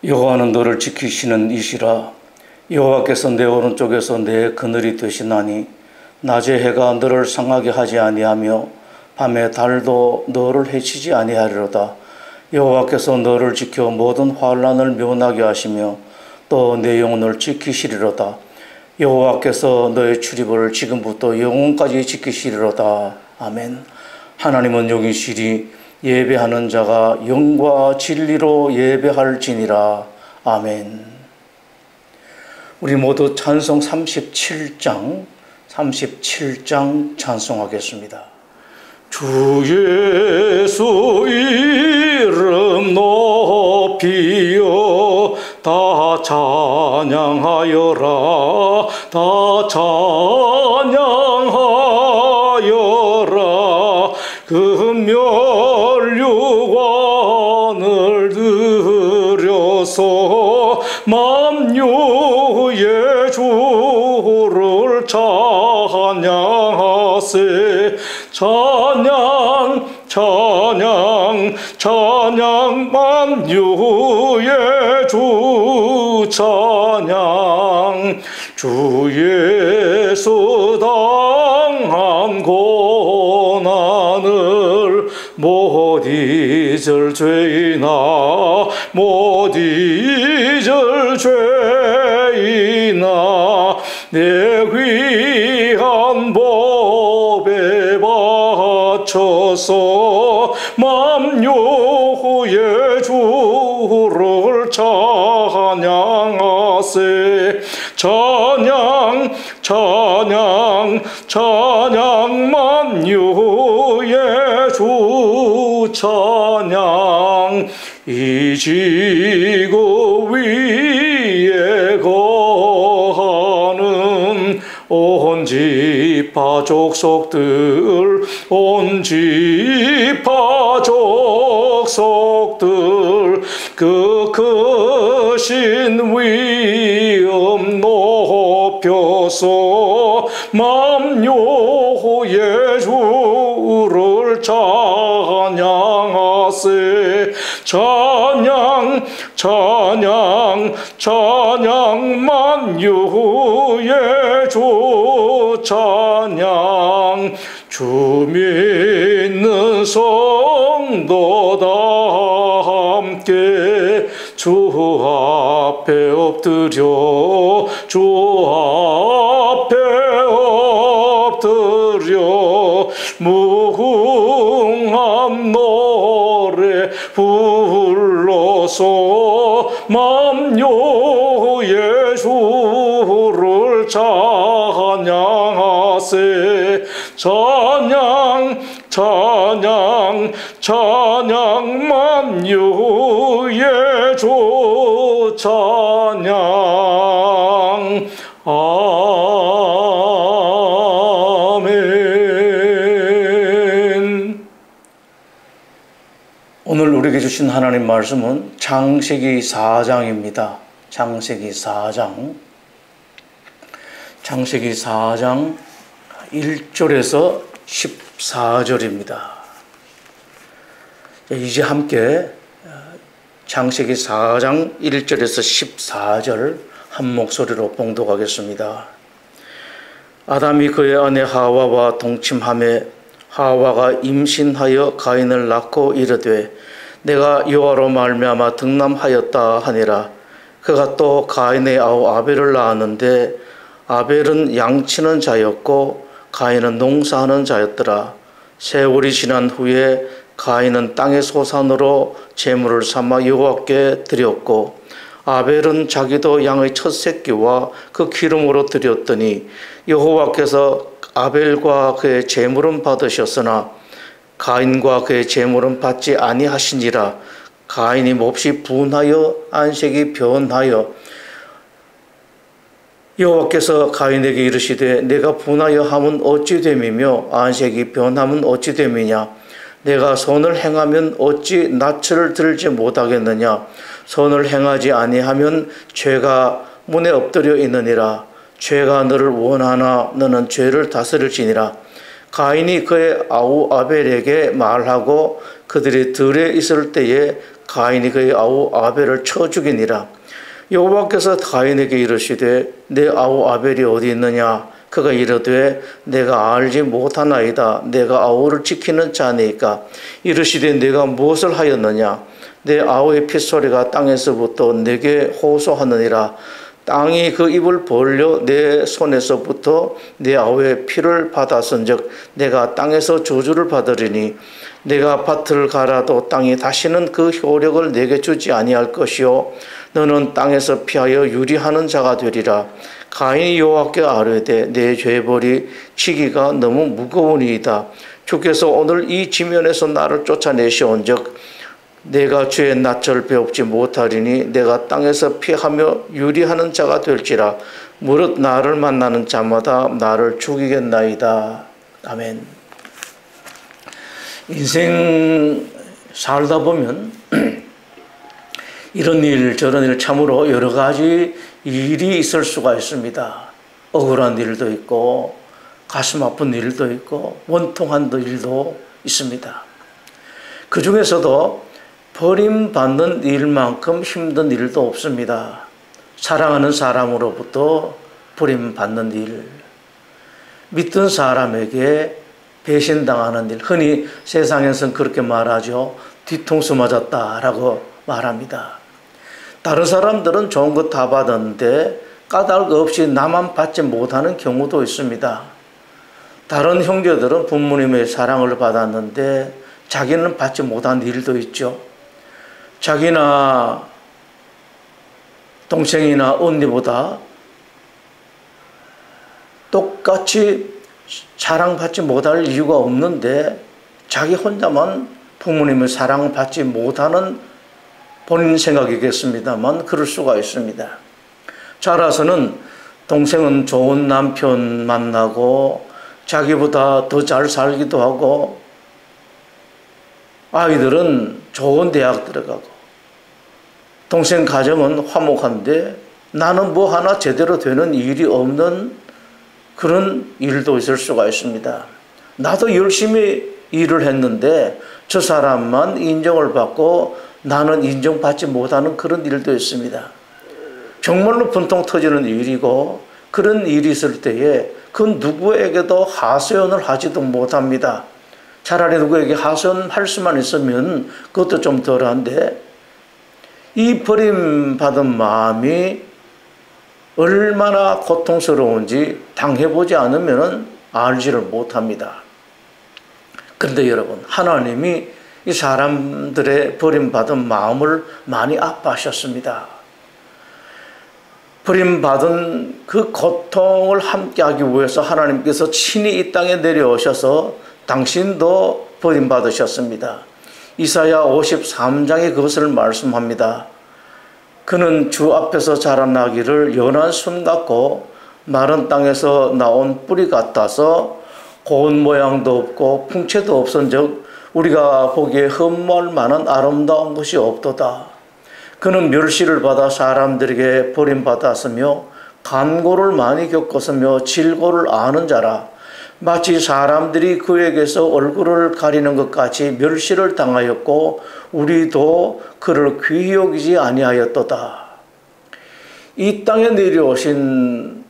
여호와는 너를 지키시는 이시라. 여호와께서 내 오른쪽에서 내 그늘이 되시나니 낮에 해가 너를 상하게 하지 아니하며 밤에 달도 너를 해치지 아니하리로다. 여호와께서 너를 지켜 모든 환난을 면하게 하시며 또 내 영혼을 지키시리로다. 여호와께서 너의 출입을 지금부터 영원까지 지키시리로다. 아멘. 하나님은 여기시리 예배하는 자가 영과 진리로 예배할지니라. 아멘. 우리 모두 찬송 37장 찬송하겠습니다. 주 예수 이름 높이여 다 찬양하여라. 다 찬양하여라. 그 멸류관을 들여서 만유의 주를 찬양하세. 찬양 찬양 찬양 만유의 주 찬양. 주 예수 당한 고난을 못 잊을 죄이나 못 잊을 죄이나 내 귀한 법에 바쳐서 만유의 주를 찬양하세. 찬양 찬양 찬양 만유의 주 찬양. 이 지구 위에 거하는 온 지파 족속들 온 지파 족속들 그 크신 위엄 높여서 만유의 주를 찬양하세. 찬양 찬양 찬양 만유의 주 찬양. 주 믿는 성도 다 함께 주 앞에 엎드려 주 앞에 엎드려 무궁한 노래 불러서 만유의 주를 찬양하세. 찬양 찬양 찬양 만유의 주 찬양. 아멘. 오늘 우리에게 주신 하나님 말씀은 창세기 4장입니다. 창세기 4장 1절에서 14절입니다. 이제 함께 창세기 4장 1절에서 14절 한 목소리로 봉독하겠습니다. 아담이 그의 아내 하와와 동침하매 하와가 임신하여 가인을 낳고 이르되 내가 여호와로 말미암아 등남하였다 하니라. 그가 또 가인의 아우 아벨을 낳았는데 아벨은 양치는 자였고 가인은 농사하는 자였더라. 세월이 지난 후에 가인은 땅의 소산으로 제물을 삼아 여호와께 드렸고 아벨은 자기도 양의 첫 새끼와 그 기름으로 드렸더니 여호와께서 아벨과 그의 제물은 받으셨으나 가인과 그의 제물은 받지 아니하시니라. 가인이 몹시 분하여 안색이 변하여 여호와께서 가인에게 이르시되 내가 분하여 함은 어찌 됨이며 안색이 변함은 어찌 됨이냐. 내가 선을 행하면 어찌 낯을 들지 못하겠느냐. 선을 행하지 아니하면 죄가 문에 엎드려 있느니라. 죄가 너를 원하나 너는 죄를 다스릴지니라. 가인이 그의 아우 아벨에게 말하고 그들이 들에 있을 때에 가인이 그의 아우 아벨을 쳐 죽이니라. 여호와께서 가인에게 이르시되 내 아우 아벨이 어디 있느냐? 그가 이르되 내가 알지 못하나이다. 내가 아우를 지키는 자니까. 이르시되 내가 무엇을 하였느냐? 내 아우의 핏소리가 땅에서부터 내게 호소하느니라. 땅이 그 입을 벌려 내 손에서부터 내 아우의 피를 받았은즉 내가 땅에서 저주를 받으리니 내가 밭을 갈아도 땅이 다시는 그 효력을 내게 주지 아니할 것이요 너는 땅에서 피하여 유리하는 자가 되리라. 가인이 여호와께 아뢰되 내 죄벌이 지기가 너무 무거우니이다. 주께서 오늘 이 지면에서 나를 쫓아내시온즉 내가 주의 낯을 배웁지 못하리니 내가 땅에서 피하며 유리하는 자가 될지라. 무릇 나를 만나는 자마다 나를 죽이겠나이다. 아멘. 인생 살다 보면 이런 일 저런 일 참으로 여러 가지 일이 있을 수가 있습니다. 억울한 일도 있고 가슴 아픈 일도 있고 원통한 일도 있습니다. 그 중에서도 버림받는 일만큼 힘든 일도 없습니다. 사랑하는 사람으로부터 버림받는 일, 믿던 사람에게 배신당하는 일, 흔히 세상에서는 그렇게 말하죠. 뒤통수 맞았다라고 말합니다. 다른 사람들은 좋은 거 다 받았는데 까닭 없이 나만 받지 못하는 경우도 있습니다. 다른 형제들은 부모님의 사랑을 받았는데 자기는 받지 못한 일도 있죠. 자기나 동생이나 언니보다 똑같이 사랑받지 못할 이유가 없는데 자기 혼자만 부모님의 사랑받지 못하는 본인 생각이겠습니다만 그럴 수가 있습니다. 자라서는 동생은 좋은 남편 만나고 자기보다 더 잘 살기도 하고 아이들은 좋은 대학 들어가고 동생 가정은 화목한데 나는 뭐 하나 제대로 되는 일이 없는 그런 일도 있을 수가 있습니다. 나도 열심히 일을 했는데 저 사람만 인정을 받고 나는 인정받지 못하는 그런 일도 있습니다. 정말로 분통 터지는 일이고 그런 일이 있을 때에 그 누구에게도 하소연을 하지도 못합니다. 차라리 누구에게 하소연할 수만 있으면 그것도 좀 덜한데 이 버림받은 마음이 얼마나 고통스러운지 당해보지 않으면 알지를 못합니다. 그런데 여러분, 하나님이 이 사람들의 버림받은 마음을 많이 아파하셨습니다. 버림받은 그 고통을 함께하기 위해서 하나님께서 친히 이 땅에 내려오셔서 당신도 버림받으셨습니다. 이사야 53장에 그것을 말씀합니다. 그는 주 앞에서 자라나기를 연한 순 같고 마른 땅에서 나온 뿌리 같아서 고운 모양도 없고 풍채도 없은즉 우리가 보기에 흠모할 만한 아름다운 것이 없도다. 그는 멸시를 받아 사람들에게 버림받았으며 간고를 많이 겪었으며 질고를 아는 자라. 마치 사람들이 그에게서 얼굴을 가리는 것 같이 멸시를 당하였고 우리도 그를 귀히 여기지 아니하였도다. 이 땅에 내려오신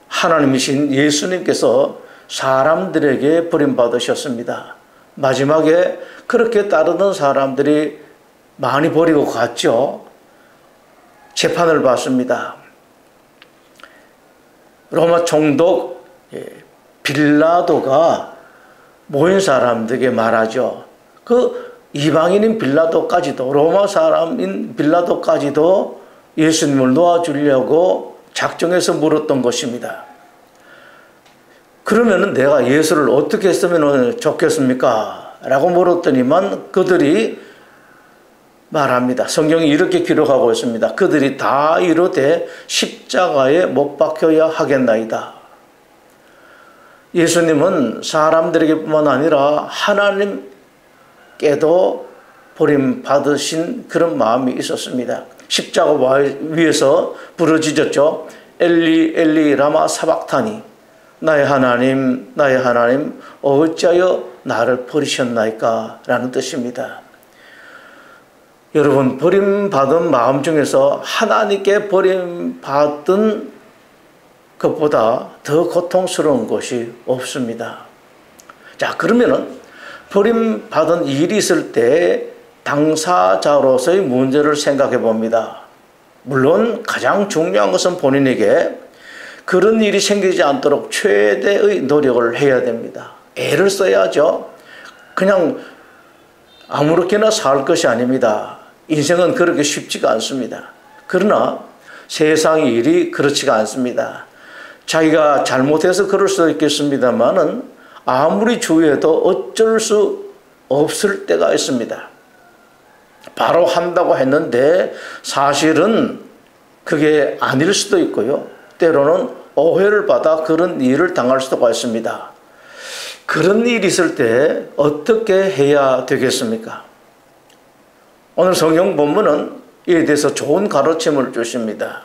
하나님이신 예수님께서 사람들에게 버림받으셨습니다. 마지막에 그렇게 따르던 사람들이 많이 버리고 갔죠. 재판을 받습니다. 로마 총독 빌라도가 모인 사람들에게 말하죠. 그 이방인인 빌라도까지도, 로마 사람인 빌라도까지도 예수님을 놓아주려고 작정해서 물었던 것입니다. 그러면 내가 예수를 어떻게 했으면 좋겠습니까? 라고 물었더니만 그들이 말합니다. 성경이 이렇게 기록하고 있습니다. 그들이 다 이르되 십자가에 못 박혀야 하겠나이다. 예수님은 사람들에게뿐만 아니라 하나님께도 버림받으신 그런 마음이 있었습니다. 십자가 위에서 부르짖었죠. 엘리 엘리 라마 사박타니, 나의 하나님 나의 하나님 어찌하여 나를 버리셨나이까 라는 뜻입니다. 여러분, 버림받은 마음 중에서 하나님께 버림받은 것보다 더 고통스러운 것이 없습니다. 자, 그러면은 버림받은 일이 있을 때 당사자로서의 문제를 생각해 봅니다. 물론 가장 중요한 것은 본인에게 그런 일이 생기지 않도록 최대의 노력을 해야 됩니다. 애를 써야죠. 그냥 아무렇게나 살 것이 아닙니다. 인생은 그렇게 쉽지가 않습니다. 그러나 세상 일이 그렇지가 않습니다. 자기가 잘못해서 그럴 수도 있겠습니다만은 아무리 주의해도 어쩔 수 없을 때가 있습니다. 바로 한다고 했는데 사실은 그게 아닐 수도 있고요. 때로는 오해를 받아 그런 일을 당할 수도 있습니다. 그런 일이 있을 때 어떻게 해야 되겠습니까? 오늘 성경 본문은 이에 대해서 좋은 가르침을 주십니다.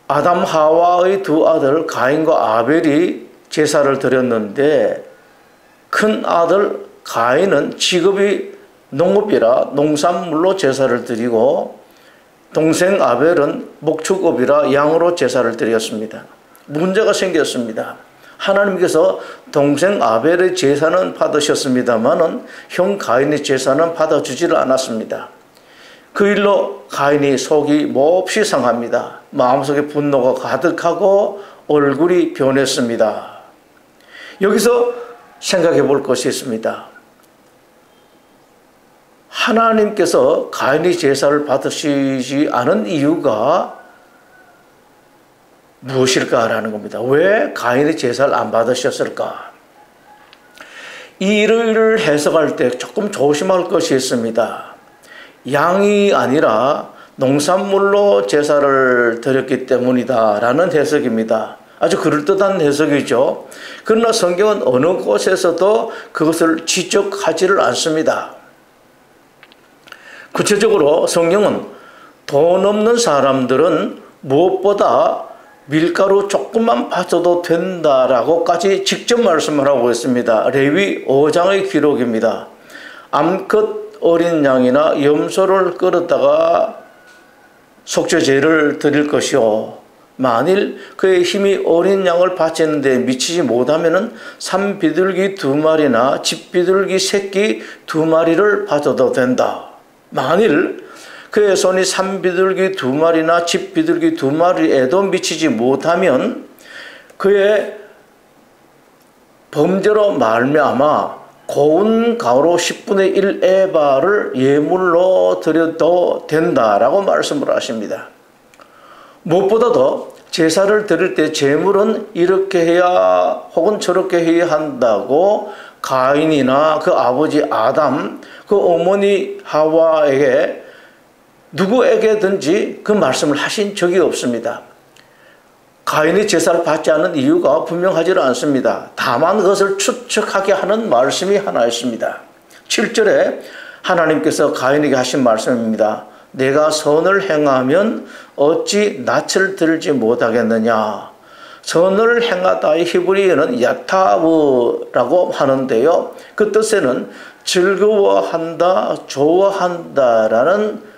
아담 하와의 두 아들 가인과 아벨이 제사를 드렸는데 큰 아들 가인은 직업이 농업이라 농산물로 제사를 드리고 동생 아벨은 목축업이라 양으로 제사를 드렸습니다. 문제가 생겼습니다. 하나님께서 동생 아벨의 제사는 받으셨습니다마는 형 가인의 제사는 받아주지를 않았습니다. 그 일로 가인이 속이 몹시 상합니다. 마음속에 분노가 가득하고 얼굴이 변했습니다. 여기서 생각해 볼 것이 있습니다. 하나님께서 가인의 제사를 받으시지 않은 이유가 무엇일까라는 겁니다. 왜 가인의 제사를 안 받으셨을까? 이 일을 해석할 때 조금 조심할 것이 있습니다. 양이 아니라 농산물로 제사를 드렸기 때문이다라는 해석입니다. 아주 그럴듯한 해석이죠. 그러나 성경은 어느 곳에서도 그것을 지적하지를 않습니다. 구체적으로 성경은 돈 없는 사람들은 무엇보다 밀가루 조금만 바쳐도 된다라고까지 직접 말씀을 하고 있습니다. 레위 5장의 기록입니다. 암컷 어린 양이나 염소를 끌었다가 속죄제를 드릴 것이요 만일 그의 힘이 어린 양을 바치는데 미치지 못하면 산비둘기 2마리나 집비둘기 새끼 2마리를 바쳐도 된다. 만일 그의 손이 산비둘기 2마리나 집비둘기 2마리에도 미치지 못하면 그의 범죄로 말미암아 고운 가루 10분의 1 에바를 예물로 드려도 된다라고 말씀을 하십니다. 무엇보다도 제사를 드릴 때 제물은 이렇게 해야 혹은 저렇게 해야 한다고 가인이나 그 아버지 아담, 그 어머니 하와에게 누구에게든지 그 말씀을 하신 적이 없습니다. 가인이 제사를 받지 않은 이유가 분명하지 않습니다. 다만 그것을 추측하게 하는 말씀이 하나 있습니다. 7절에 하나님께서 가인에게 하신 말씀입니다. 내가 선을 행하면 어찌 낯을 들지 못하겠느냐. 선을 행하다의 히브리어는 야타브라고 하는데요. 그 뜻에는 즐거워한다, 좋아한다라는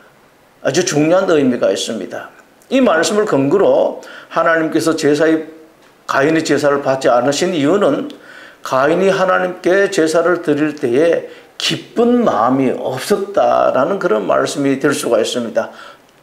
아주 중요한 의미가 있습니다. 이 말씀을 근거로 하나님께서 가인의 제사를 받지 않으신 이유는 가인이 하나님께 제사를 드릴 때에 기쁜 마음이 없었다라는 그런 말씀이 될 수가 있습니다.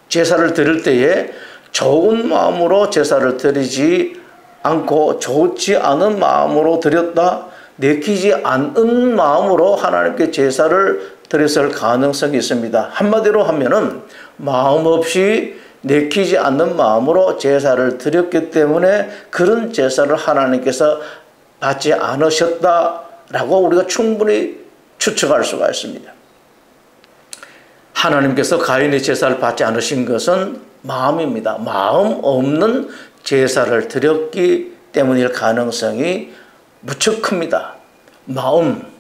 제사를 드릴 때에 좋은 마음으로 제사를 드리지 않고 좋지 않은 마음으로 드렸다, 내키지 않은 마음으로 하나님께 제사를 드렸을 가능성이 있습니다. 한마디로 하면은 마음 없이 내키지 않는 마음으로 제사를 드렸기 때문에 그런 제사를 하나님께서 받지 않으셨다라고 우리가 충분히 추측할 수가 있습니다. 하나님께서 가인의 제사를 받지 않으신 것은 마음입니다. 마음 없는 제사를 드렸기 때문일 가능성이 무척 큽니다. 마음.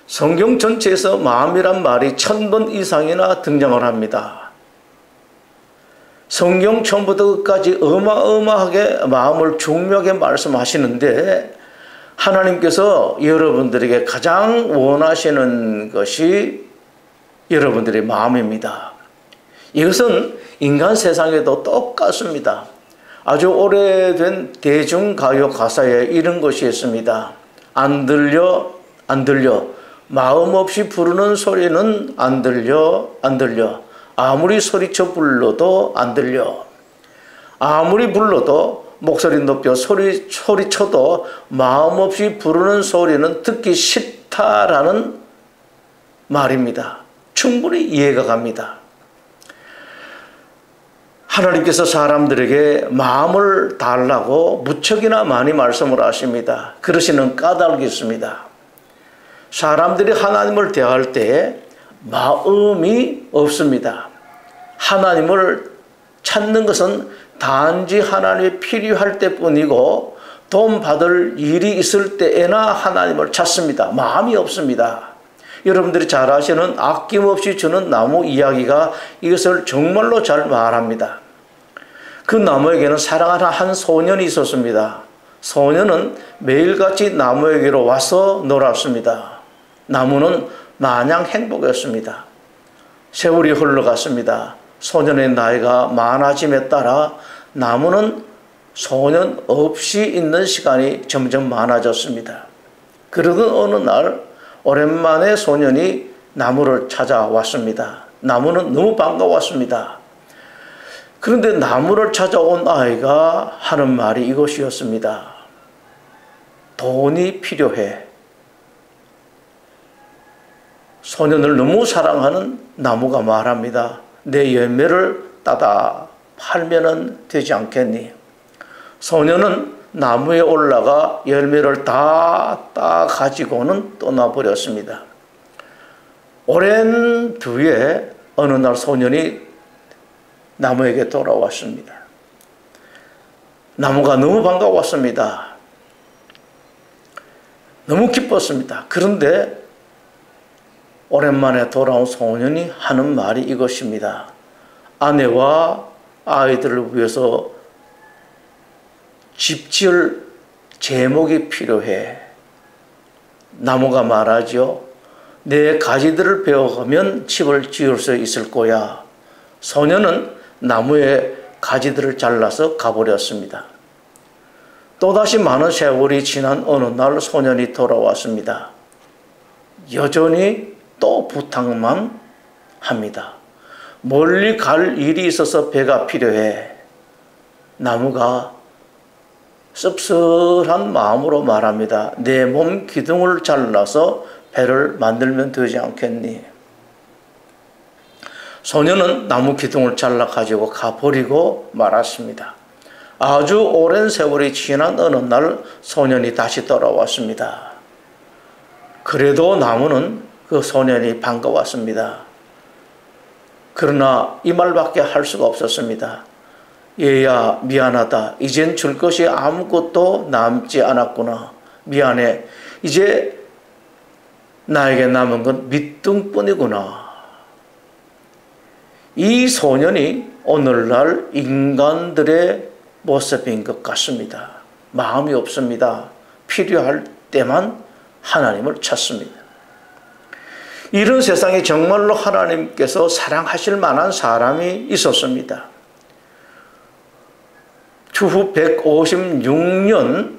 성경 전체에서 마음이란 말이 1000번 이상이나 등장을 합니다. 성경 처음부터 끝까지 어마어마하게 마음을 중요하게 말씀하시는데 하나님께서 여러분들에게 가장 원하시는 것이 여러분들의 마음입니다. 이것은 인간 세상에도 똑같습니다. 아주 오래된 대중가요 가사에 이런 것이 있습니다. 안 들려 안 들려 마음 없이 부르는 소리는 안 들려 안 들려 아무리 소리쳐 불러도 안 들려 아무리 불러도 목소리 높여 소리쳐도 마음 없이 부르는 소리는 듣기 싫다라는 말입니다. 충분히 이해가 갑니다. 하나님께서 사람들에게 마음을 달라고 무척이나 많이 말씀을 하십니다. 그러시는 까닭이 있습니다. 사람들이 하나님을 대할 때 마음이 없습니다. 하나님을 찾는 것은 단지 하나님이 필요할 때뿐이고 돈 받을 일이 있을 때에나 하나님을 찾습니다. 마음이 없습니다. 여러분들이 잘 아시는 아낌없이 주는 나무 이야기가 이것을 정말로 잘 말합니다. 그 나무에게는 사랑하는 한 소년이 있었습니다. 소년은 매일같이 나무에게로 와서 놀았습니다. 나무는 마냥 행복했습니다. 세월이 흘러갔습니다. 소년의 나이가 많아짐에 따라 나무는 소년 없이 있는 시간이 점점 많아졌습니다. 그러던 어느 날 오랜만에 소년이 나무를 찾아왔습니다. 나무는 너무 반가웠습니다. 그런데 나무를 찾아온 아이가 하는 말이 이것이었습니다. 돈이 필요해. 소년을 너무 사랑하는 나무가 말합니다. 내 열매를 따다 팔면은 되지 않겠니? 소년은 나무에 올라가 열매를 다 따 가지고는 떠나버렸습니다. 오랜 뒤에 어느 날 소년이 나무에게 돌아왔습니다. 나무가 너무 반가웠습니다. 너무 기뻤습니다. 그런데 오랜만에 돌아온 소년이 하는 말이 이것입니다. 아내와 아이들을 위해서 집 지을 제목이 필요해. 나무가 말하죠. 내 가지들을 베어가면 집을 지을 수 있을 거야. 소년은 나무의 가지들을 잘라서 가버렸습니다. 또다시 많은 세월이 지난 어느 날 소년이 돌아왔습니다. 여전히 또 부탁만 합니다. 멀리 갈 일이 있어서 배가 필요해. 나무가 씁쓸한 마음으로 말합니다. 내 몸 기둥을 잘라서 배를 만들면 되지 않겠니? 소년은 나무 기둥을 잘라 가지고 가버리고 말았습니다. 아주 오랜 세월이 지난 어느 날 소년이 다시 돌아왔습니다. 그래도 나무는 그 소년이 반가웠습니다. 그러나 이 말밖에 할 수가 없었습니다. 얘야 미안하다. 이젠 줄 것이 아무것도 남지 않았구나. 미안해. 이제 나에게 남은 건 밑둥뿐이구나. 이 소년이 오늘날 인간들의 모습인 것 같습니다. 마음이 없습니다. 필요할 때만 하나님을 찾습니다. 이런 세상에 정말로 하나님께서 사랑하실 만한 사람이 있었습니다. 추후 156년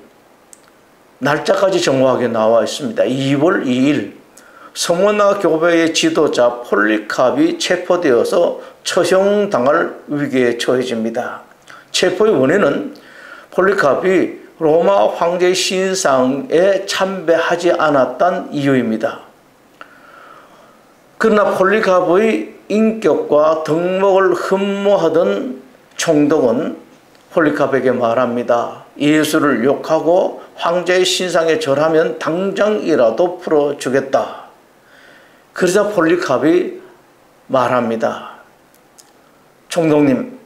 날짜까지 정확하게 나와 있습니다. 2월 2일 서머나 교회의 지도자 폴리캅이 체포되어서 처형당할 위기에 처해집니다. 체포의 원인은 폴리캅이 로마 황제 신상에 참배하지 않았던 이유입니다. 그러나 폴리캅의 인격과 덕목을 흠모하던 총독은 폴리캅에게 말합니다. 예수를 욕하고 황제의 신상에 절하면 당장이라도 풀어주겠다. 그러자 폴리캅이 말합니다. 총독님,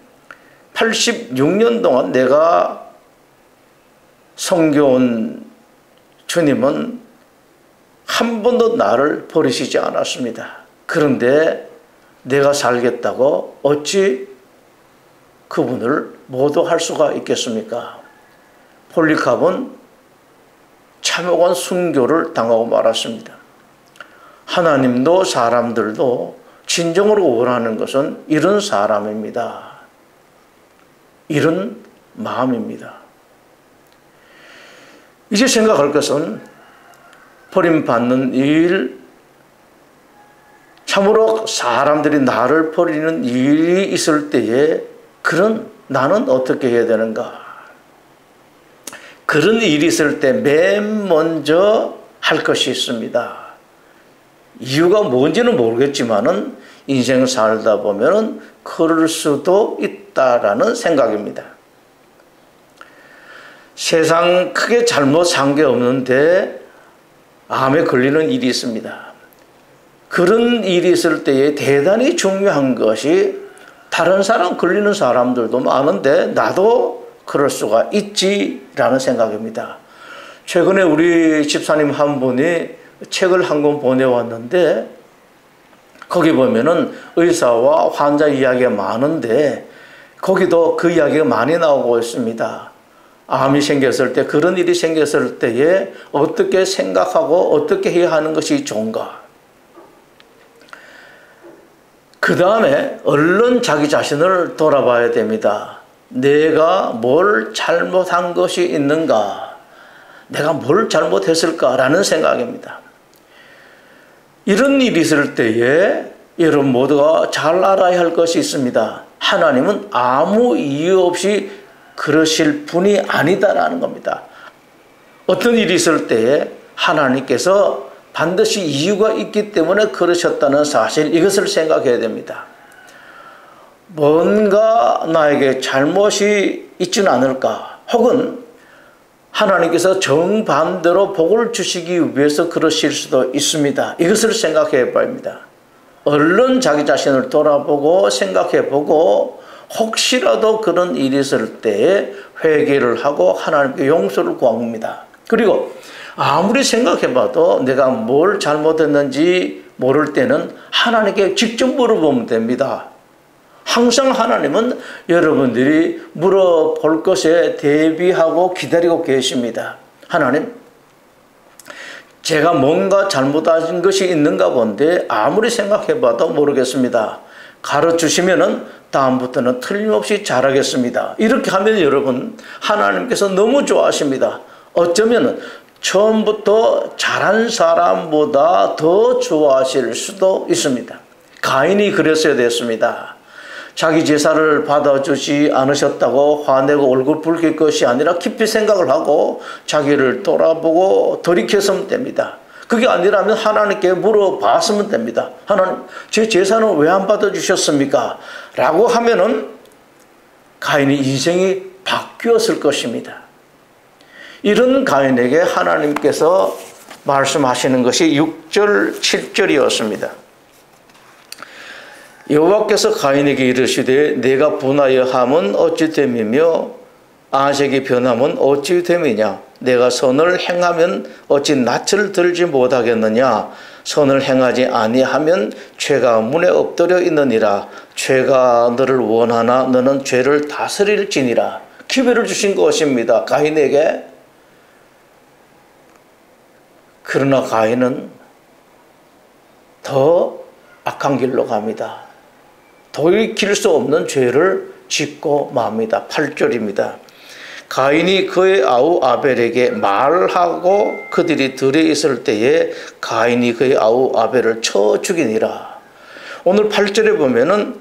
86년 동안 내가 섬겨온 주님은 한 번도 나를 버리시지 않았습니다. 그런데 내가 살겠다고 어찌 그분을 모독할 수가 있겠습니까? 폴리캅은 참혹한 순교를 당하고 말았습니다. 하나님도 사람들도 진정으로 원하는 것은 이런 사람입니다. 이런 마음입니다. 이제 생각할 것은 버림받는 일, 참으로 사람들이 나를 버리는 일이 있을 때에 그런 나는 어떻게 해야 되는가? 그런 일이 있을 때 맨 먼저 할 것이 있습니다. 이유가 뭔지는 모르겠지만은 인생 살다 보면은 그럴 수도 있다라는 생각입니다. 세상 크게 잘못 산 게 없는데 암에 걸리는 일이 있습니다. 그런 일이 있을 때에 대단히 중요한 것이 다른 사람 걸리는 사람들도 많은데 나도 그럴 수가 있지라는 생각입니다. 최근에 우리 집사님 한 분이 책을 한 권 보내왔는데 거기 보면은 의사와 환자 이야기가 많은데 거기도 그 이야기가 많이 나오고 있습니다. 암이 생겼을 때, 그런 일이 생겼을 때에 어떻게 생각하고 어떻게 해야 하는 것이 좋은가. 그 다음에 얼른 자기 자신을 돌아봐야 됩니다. 내가 뭘 잘못한 것이 있는가? 내가 뭘 잘못했을까라는 생각입니다. 이런 일이 있을 때에 여러분 모두가 잘 알아야 할 것이 있습니다. 하나님은 아무 이유 없이 그러실 분이 아니다라는 겁니다. 어떤 일이 있을 때에 하나님께서 반드시 이유가 있기 때문에 그러셨다는 사실, 이것을 생각해야 됩니다. 뭔가 나에게 잘못이 있지는 않을까? 혹은 하나님께서 정반대로 복을 주시기 위해서 그러실 수도 있습니다. 이것을 생각해 봐야 합니다. 얼른 자기 자신을 돌아보고 생각해보고 혹시라도 그런 일이 있을 때에 회개를 하고 하나님께 용서를 구합니다. 그리고 아무리 생각해봐도 내가 뭘 잘못했는지 모를 때는 하나님께 직접 물어보면 됩니다. 항상 하나님은 여러분들이 물어볼 것에 대비하고 기다리고 계십니다. 하나님, 제가 뭔가 잘못한 것이 있는가 본데 아무리 생각해봐도 모르겠습니다. 가르치시면은 다음부터는 틀림없이 잘하겠습니다. 이렇게 하면 여러분, 하나님께서 너무 좋아하십니다. 어쩌면 처음부터 잘한 사람보다 더 좋아하실 수도 있습니다. 가인이 그랬어야 됐습니다. 자기 제사를 받아주지 않으셨다고 화내고 얼굴 붉힐 것이 아니라 깊이 생각을 하고 자기를 돌아보고 돌이켰으면 됩니다. 그게 아니라면 하나님께 물어봤으면 됩니다. 하나님, 제 제사는 왜 안 받아주셨습니까? 라고 하면은 가인의 인생이 바뀌었을 것입니다. 이런 가인에게 하나님께서 말씀하시는 것이 6절, 7절이었습니다. 여호와께서 가인에게 이르시되 내가 분하여 함은 어찌 됨이며 안색이 변함은 어찌 됨이냐? 내가 선을 행하면 어찌 낯을 들지 못하겠느냐? 선을 행하지 아니하면 죄가 문에 엎드려 있느니라. 죄가 너를 원하나 너는 죄를 다스릴지니라. 기회를 주신 것입니다. 가인에게. 그러나 가인은 더 악한 길로 갑니다. 돌이킬 수 없는 죄를 짓고 맙니다. 8절입니다. 가인이 그의 아우 아벨에게 말하고 그들이 들에 있을 때에 가인이 그의 아우 아벨을 쳐 죽이니라. 오늘 8절에 보면은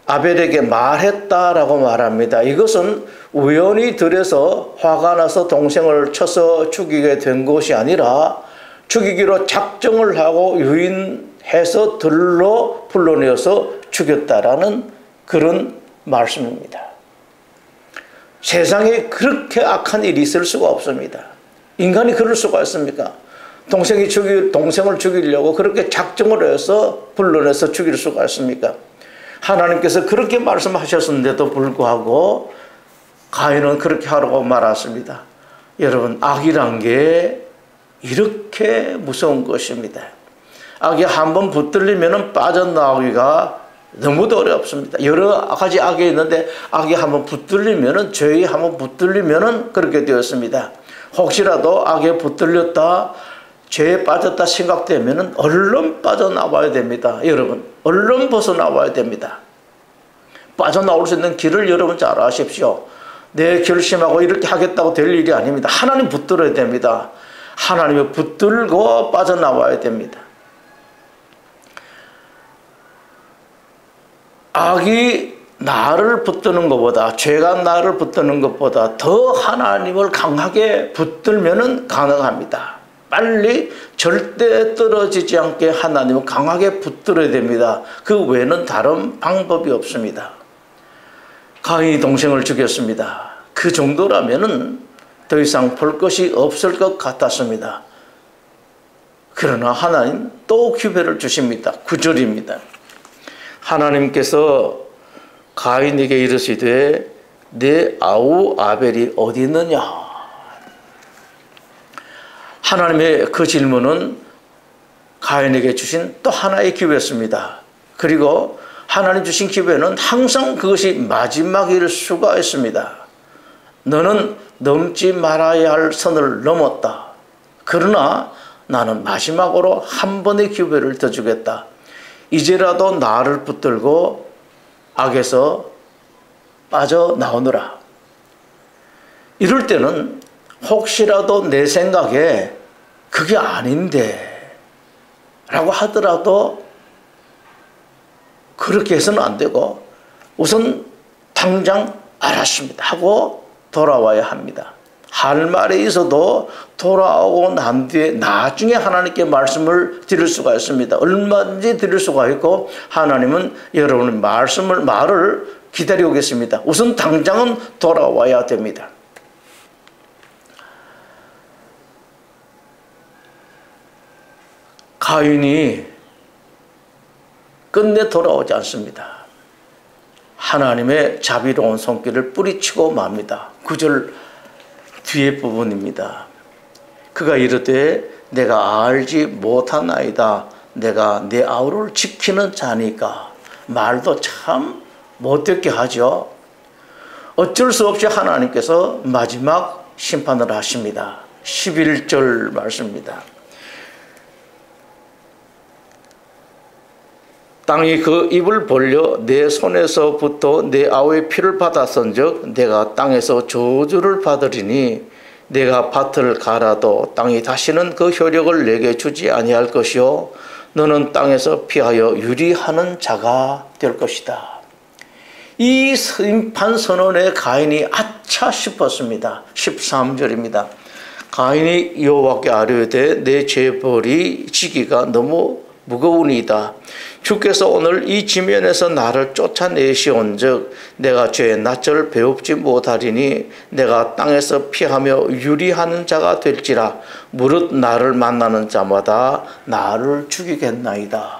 아벨에게 말했다라고 말합니다. 이것은 우연히 들에서 화가 나서 동생을 쳐서 죽이게 된 것이 아니라 죽이기로 작정을 하고 유인해서 들로 불러내어서 죽였다라는 그런 말씀입니다. 세상에 그렇게 악한 일이 있을 수가 없습니다. 인간이 그럴 수가 있습니까? 동생을 죽이려고 그렇게 작정을 해서 불러내서 죽일 수가 있습니까? 하나님께서 그렇게 말씀하셨는데도 불구하고 가인은 그렇게 하라고 말했습니다. 여러분, 악이란 게 이렇게 무서운 것입니다. 악이 한번 붙들리면 빠져나오기가 너무도 어렵습니다. 여러 가지 악이 있는데 악이 한번 붙들리면은, 죄에 한번 붙들리면은 그렇게 되었습니다. 혹시라도 악에 붙들렸다, 죄에 빠졌다 생각되면 얼른 빠져나와야 됩니다. 여러분, 얼른 벗어나와야 됩니다. 빠져나올 수 있는 길을 여러분 잘 아십시오. 내 결심하고 이렇게 하겠다고 될 일이 아닙니다. 하나님 붙들어야 됩니다. 하나님을 붙들고 빠져나와야 됩니다. 악이 나를 붙드는 것보다, 죄가 나를 붙드는 것보다 더 하나님을 강하게 붙들면 가능합니다. 빨리 절대 떨어지지 않게 하나님을 강하게 붙들어야 됩니다. 그 외에는 다른 방법이 없습니다. 가인이 동생을 죽였습니다. 그 정도라면 더 이상 볼 것이 없을 것 같았습니다. 그러나 하나님 또 기회를 주십니다. 9절입니다. 하나님께서 가인에게 이르시되 내 아우 아벨이 어디 있느냐? 하나님의 그 질문은 가인에게 주신 또 하나의 기회였습니다. 그리고 하나님 주신 기회는 항상 그것이 마지막일 수가 있습니다. 너는 넘지 말아야 할 선을 넘었다. 그러나 나는 마지막으로 한 번의 기회를 더 주겠다. 이제라도 나를 붙들고 악에서 빠져나오느라. 이럴 때는 혹시라도 내 생각에 그게 아닌데 라고 하더라도 그렇게 해서는 안 되고 우선 당장 알았습니다 하고 돌아와야 합니다. 할 말에 있어도 돌아오고 난 뒤에 나중에 하나님께 말씀을 드릴 수가 있습니다. 얼마든지 드릴 수가 있고 하나님은 여러분의 말을 기다리고 계십니다. 우선 당장은 돌아와야 됩니다. 가인이 끝내 돌아오지 않습니다. 하나님의 자비로운 손길을 뿌리치고 맙니다. 9절 뒤에 부분입니다. 그가 이르되 내가 알지 못하나이다. 내가 내 아우를 지키는 자니까. 말도 참 못되게 하죠. 어쩔 수 없이 하나님께서 마지막 심판을 하십니다. 11절 말씀입니다. 땅이 그 입을 벌려 내 손에서부터 내 아우의 피를 받았은즉 내가 땅에서 저주를 받으리니 내가 밭을 갈아도 땅이 다시는 그 효력을 내게 주지 아니할 것이요 너는 땅에서 피하여 유리하는 자가 될 것이다. 이 심판 선언에 가인이 아차 싶었습니다. 13절입니다. 가인이 여호와께 아뢰되 내 죄벌이 지기가 너무 무거우니이다. 주께서 오늘 이 지면에서 나를 쫓아내시온즉 내가 죄의 낯을 배웁지 못하리니 내가 땅에서 피하며 유리하는 자가 될지라 무릇 나를 만나는 자마다 나를 죽이겠나이다.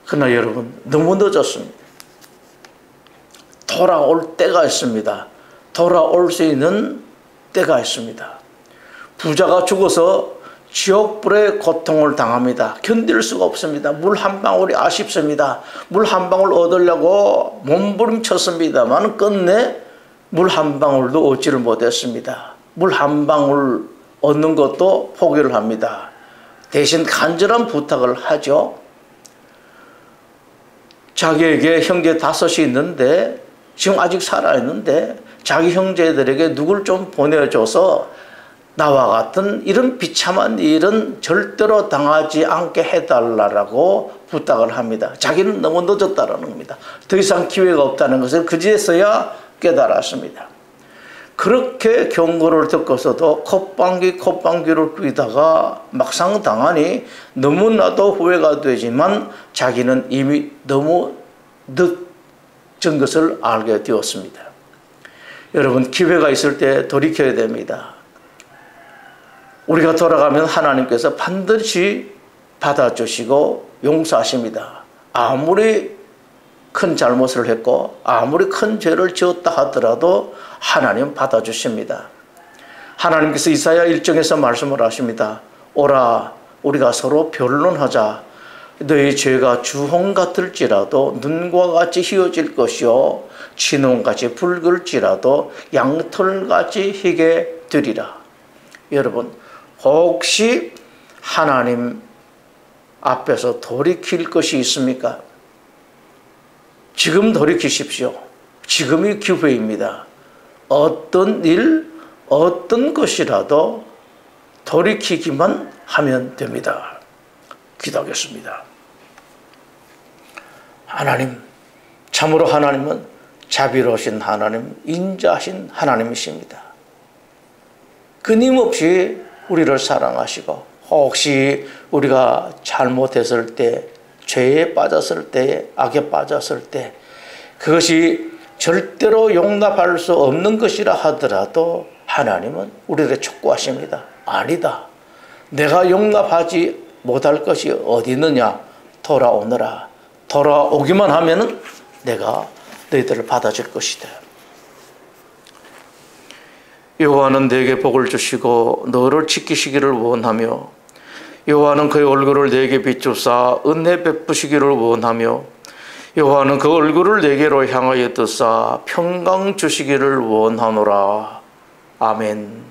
그러나 여러분 너무 늦었습니다. 돌아올 때가 있습니다. 돌아올 수 있는 때가 있습니다. 부자가 죽어서 지옥불의 고통을 당합니다. 견딜 수가 없습니다. 물 한 방울이 아쉽습니다. 물 한 방울 얻으려고 몸부림쳤습니다만 끝내 물 한 방울도 얻지를 못했습니다. 물 한 방울 얻는 것도 포기를 합니다. 대신 간절한 부탁을 하죠. 자기에게 형제 5이 있는데 지금 아직 살아있는데 자기 형제들에게 누굴 좀 보내줘서 나와 같은 이런 비참한 일은 절대로 당하지 않게 해달라고 부탁을 합니다. 자기는 너무 늦었다는 겁니다. 더 이상 기회가 없다는 것을 그제서야 깨달았습니다. 그렇게 경고를 듣고서도 콧방귀를 뀌다가 막상 당하니 너무나도 후회가 되지만 자기는 이미 너무 늦은 것을 알게 되었습니다. 여러분 기회가 있을 때 돌이켜야 됩니다. 우리가 돌아가면 하나님께서 반드시 받아주시고 용서하십니다. 아무리 큰 잘못을 했고 아무리 큰 죄를 지었다 하더라도 하나님 받아주십니다. 하나님께서 이사야 1장에서 말씀을 하십니다. 오라 우리가 서로 변론하자. 너희 죄가 주홍 같을지라도 눈과 같이 희어질 것이요 진홍같이 붉을지라도 양털같이 희게 되리라. 여러분, 혹시 하나님 앞에서 돌이킬 것이 있습니까? 지금 돌이키십시오. 지금이 기회입니다. 어떤 일, 어떤 것이라도 돌이키기만 하면 됩니다. 기도하겠습니다. 하나님, 참으로 하나님은 자비로우신 하나님, 인자하신 하나님이십니다. 끊임없이 우리를 사랑하시고 혹시 우리가 잘못했을 때, 죄에 빠졌을 때, 악에 빠졌을 때 그것이 절대로 용납할 수 없는 것이라 하더라도 하나님은 우리를 촉구하십니다. 아니다. 내가 용납하지 못할 것이 어디 있느냐? 돌아오너라. 돌아오기만 하면은 내가 너희들을 받아줄 것이다. 여호와는 내게 복을 주시고 너를 지키시기를 원하며 여호와는 그의 얼굴을 내게 비추사 은혜 베푸시기를 원하며 여호와는 그 얼굴을 내게로 향하여 뜨사 평강 주시기를 원하노라. 아멘.